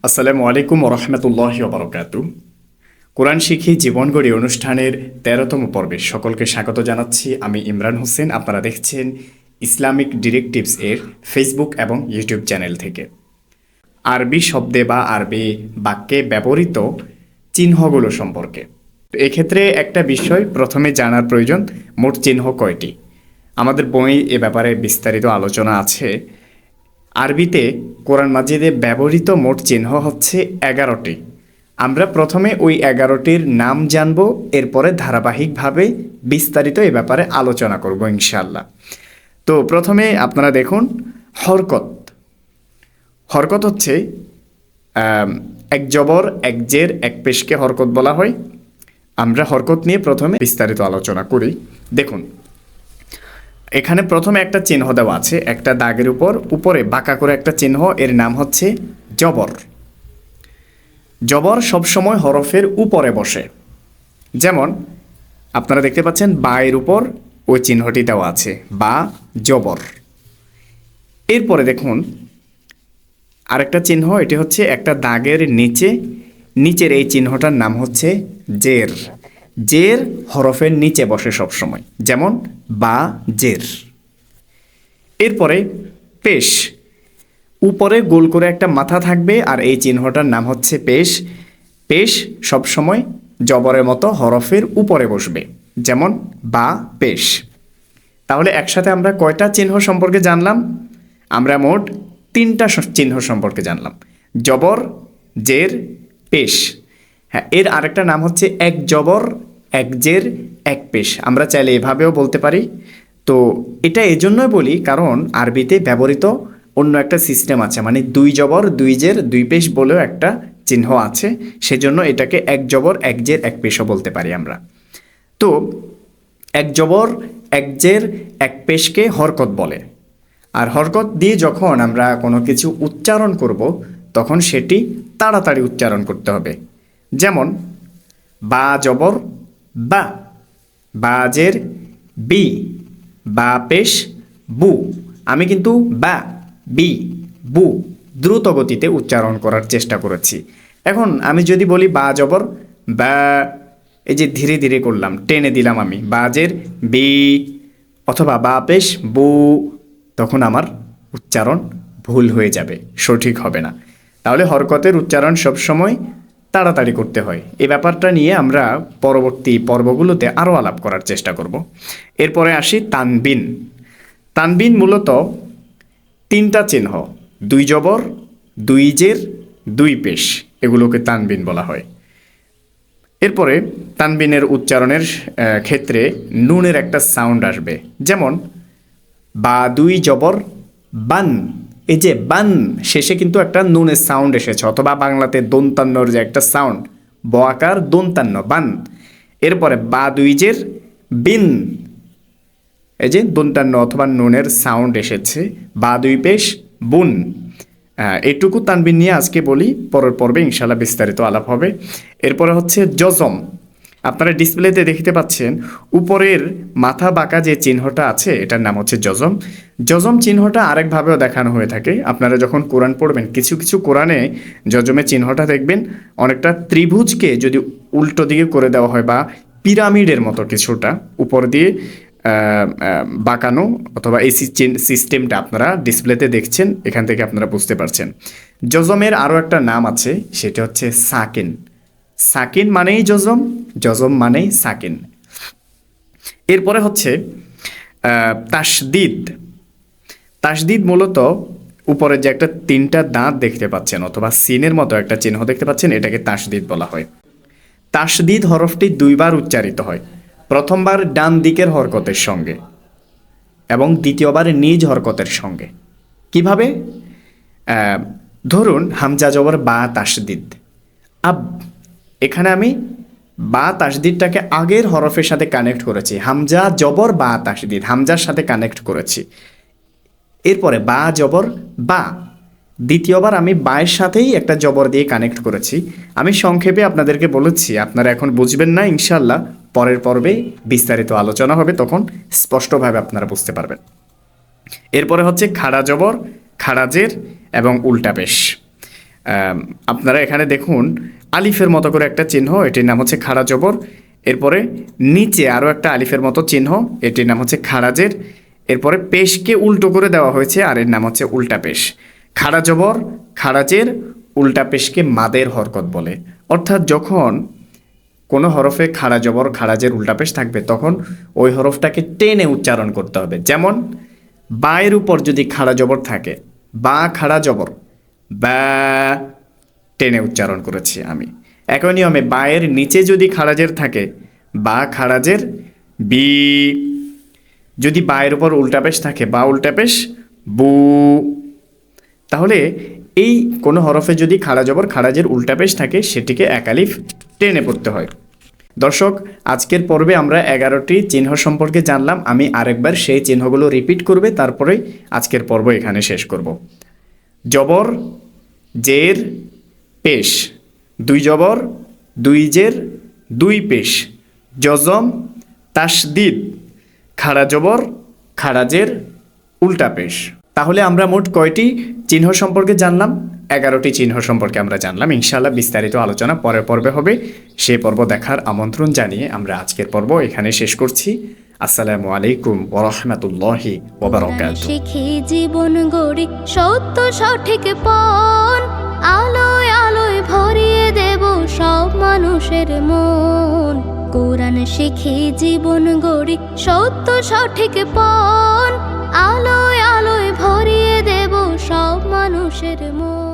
আসসালামু আলাইকুম রহমতুল্লাহি ওবরাকাতু। কোরআন শিখি জীবন গড়ি অনুষ্ঠানের ১৩তম পর্বে সকলকে স্বাগত জানাচ্ছি। আমি ইমরান হোসেন। আপনারা দেখছেন ইসলামিক ডিরেক্টিভস এর ফেসবুক এবং ইউটিউব চ্যানেল থেকে। আরবি শব্দে বা আরবি বাক্যে ব্যবহৃত চিহ্নগুলো সম্পর্কে এক্ষেত্রে একটা বিষয় প্রথমে জানার প্রয়োজন, মোট চিহ্ন কয়টি। আমাদের বই এ ব্যাপারে বিস্তারিত আলোচনা আছে। আরবিতে কোরআন মাজিদে ব্যবহৃত মোট চিহ্ন হচ্ছে ১১টি। আমরা প্রথমে ওই ১১টির নাম জানব, এরপরে ধারাবাহিকভাবে বিস্তারিত এ ব্যাপারে আলোচনা করব ইনশাআল্লাহ। তো প্রথমে আপনারা দেখুন হরকত। হরকত হচ্ছে এক জবর, এক জের, এক পেশকে হরকত বলা হয়। আমরা হরকত নিয়ে প্রথমে বিস্তারিত আলোচনা করি। দেখুন, এখানে প্রথমে একটা চিহ্ন দেওয়া আছে, একটা দাগের উপরে বাঁকা করে একটা চিহ্ন, এর নাম হচ্ছে জবর। জবর সবসময় হরফের উপরে বসে। যেমন আপনারা দেখতে পাচ্ছেন বা এর উপর ওই চিহ্নটি দেওয়া আছে, বা জবর। এরপরে দেখুন আরেকটা চিহ্ন, এটি হচ্ছে একটা দাগের নিচের এই চিহ্নটার নাম হচ্ছে জের। জের হরফের নিচে বসে সবসময়, যেমন বা জের। এরপরে পেশ, উপরে গোল করে একটা মাথা থাকবে আর এই চিহ্নটার নাম হচ্ছে পেশ। পেশ সবসময় জবরের মতো হরফের উপরে বসবে, যেমন বা পেশ। তাহলে একসাথে আমরা কয়টা চিহ্ন সম্পর্কে জানলাম? আমরা মোট 3টা চিহ্ন সম্পর্কে জানলাম, জবর, জের, পেশ। হ্যাঁ, এর আরেকটা নাম হচ্ছে এক জবর, এক জের, এক পেশ। আমরা চাইলে এভাবেও বলতে পারি। তো এটা এজন্যই বলি কারণ আরবিতে ব্যবহৃত অন্য একটা সিস্টেম আছে, মানে 2 জবর 2 জের 2 পেশ বলেও একটা চিহ্ন আছে। সেজন্য এটাকে এক জবর, এক জের, এক পেশও বলতে পারি আমরা। তো এক জবর, এক জের, এক পেশকে হরকত বলে। আর হরকত দিয়ে যখন আমরা কোনো কিছু উচ্চারণ করব তখন সেটি তাড়াতাড়ি উচ্চারণ করতে হবে। যেমন বা জবর বা, বা জের বি, বা পেশ বু। আমি কিন্তু বা, বি, বু দ্রুত গতিতে উচ্চারণ করার চেষ্টা করেছি। এখন আমি যদি বলি বা জবর বা, এই যে ধীরে ধীরে করলাম, টেনে দিলাম আমি বা জের বি, অথবা বা পেশ বু, তখন আমার উচ্চারণ ভুল হয়ে যাবে, সঠিক হবে না। তাহলে হরকতের উচ্চারণ সবসময় তাড়াতাড়ি করতে হয়। এই ব্যাপারটা নিয়ে আমরা পরবর্তী পর্বগুলোতে আরও আলাপ করার চেষ্টা করব। এরপরে আসি তানবিন। তানবিন মূলত 3টা চিহ্ন, 2 জবর, 2 জের, 2 পেশ, এগুলোকে তানবিন বলা হয়। এরপরে তানবিনের উচ্চারণের ক্ষেত্রে নুনের একটা সাউন্ড আসবে, যেমন বা 2 জবর বান। এই যে বান শেষে কিন্তু একটা নুনের সাউন্ড এসেছে, অথবা বাংলাতে দন্তান্নর যে একটা সাউন্ড, ব আকার দন্তান্ন, বান। এরপরে বা 2 জের বিন, এই যে দন্তান্ন অথবা নুনের সাউন্ড এসেছে, বা 2 পেশ বুন। এইটুকু তানবিন নিয়ে আজকে বলি, পরের পর্বে ইনশাল্লাহ বিস্তারিত আলাপ হবে। এরপরে হচ্ছে জজম। আপনারা ডিসপ্লেতে দেখতে পাচ্ছেন উপরের মাথা বাঁকা যে চিহ্নটা আছে, এটার নাম হচ্ছে জজম। জজম চিহ্নটা আরেকভাবেও দেখানো হয়ে থাকে। আপনারা যখন কোরআন পড়বেন, কিছু কিছু কোরআনে জজমের চিহ্নটা দেখবেন অনেকটা ত্রিভুজকে যদি উল্টো দিকে করে দেওয়া হয়, বা পিরামিডের মতো কিছুটা উপর দিয়ে বাঁকানো, অথবা এই সিস্টেমটা আপনারা ডিসপ্লেতে দেখছেন, এখান থেকে আপনারা বুঝতে পারছেন। জজমের আরও একটা নাম আছে, সেটা হচ্ছে সাকিন। সাকিন মানেই জজম, জজম মানেই সাকিন। এরপরে হচ্ছে তাসদিদ। তাসদিদ মূলত উপরে যে একটা 3টা দাঁত দেখতে পাচ্ছেন, অথবা সিনের মতো একটা চিহ্ন দেখতে পাচ্ছেন, এটাকে তাসদিদ বলা হয়। তাসদিদ হরফটি 2 বার উচ্চারিত হয়। প্রথমবার ডান দিকের হরকতের সঙ্গে এবং দ্বিতীয়বার নিজ হরকতের সঙ্গে। কিভাবে? ধরুন হামজা জবর বা তাসদিদ আব, এখানে আমি বা তাসদিদটাকে আগের হরফের সাথে কানেক্ট করেছি, হামজা জবর বা তাসদিদ, হামজার সাথে কানেক্ট করেছি। এরপরে বা জবর বা, দ্বিতীয়বার আমি বায়ের সাথেই একটা জবর দিয়ে কানেক্ট করেছি। আমি সংক্ষেপে আপনাদেরকে বলেছি, আপনারা এখন বুঝবেন না, ইনশাল্লাহ পরের পর্বে বিস্তারিত আলোচনা হবে, তখন স্পষ্টভাবে আপনারা বুঝতে পারবেন। এরপরে হচ্ছে খাড়া জবর, খাড়া জের এবং উল্টা পেশ। আপনারা এখানে দেখুন আলিফের মতো করে একটা চিহ্ন, এটির নাম হচ্ছে খাড়া জবর। এরপরে নিচে আরও একটা আলিফের মতো চিহ্ন, এটির নাম হচ্ছে খাড়াজের। এরপরে পেশকে উল্টো করে দেওয়া হয়েছে, আর এর নাম হচ্ছে উল্টা পেশ। খাড়া জবর, খাড়াজের, উল্টা পেশকে মাদের হরকত বলে। অর্থাৎ যখন কোনো হরফে খাড়া জবর, খাড়াজের, উল্টা পেশ থাকবে তখন ওই হরফটাকে টেনে উচ্চারণ করতে হবে। যেমন বায়ের উপর যদি খাড়া জবর থাকে, বা খাড়া জবর, বা, টেনে উচ্চারণ করেছি আমি। একই নিয়মে বায়ের নিচে যদি খাড়াজের থাকে, বা খাড়াজের, বি। যদি বায়ের উপর উল্টা পেশ থাকে, বা উল্টা পেশ, বু। তাহলে এই কোনো হরফে যদি খাড়া জবর, খাড়াজের, উল্টা পেশ থাকে সেটিকে এক আলিফ টেনে পড়তে হয়। দর্শক, আজকের পর্বে আমরা 11টি চিহ্ন সম্পর্কে জানলাম। আমি আরেকবার সেই চিহ্নগুলো রিপিট করবে, তারপরে আজকের পর্ব এখানে শেষ করব। জবর, জের, পেশ, দুই জবর, দুই জের, দুই পেশ, জজম, তাসদিদ, খাড়া জবর, খাড়াজের, উল্টা পেশ। তাহলে আমরা মোট কয়টি চিহ্ন সম্পর্কে জানলাম? 11টি চিহ্ন সম্পর্কে আমরা জানলাম। ইনশাআল্লাহ বিস্তারিত আলোচনা পরের পর্বে হবে। সেই পর্ব দেখার আমন্ত্রণ জানিয়ে আমরা আজকের পর্ব এখানে শেষ করছি। আসসালামু আলাইকুম ওয়া রাহমাতুল্লাহি ওয়া বারাকাতুহু। শিখি জীবন গড়ি সত্য সঠিক পথ, আলোয় আলোয় ভরিয়ে দেব সব মানুষের মন। কোরআন শিখি জীবন গড়ি সত্য সঠিক পথ, আলোয় আলোয় ভরিয়ে দেব সব মানুষের মন।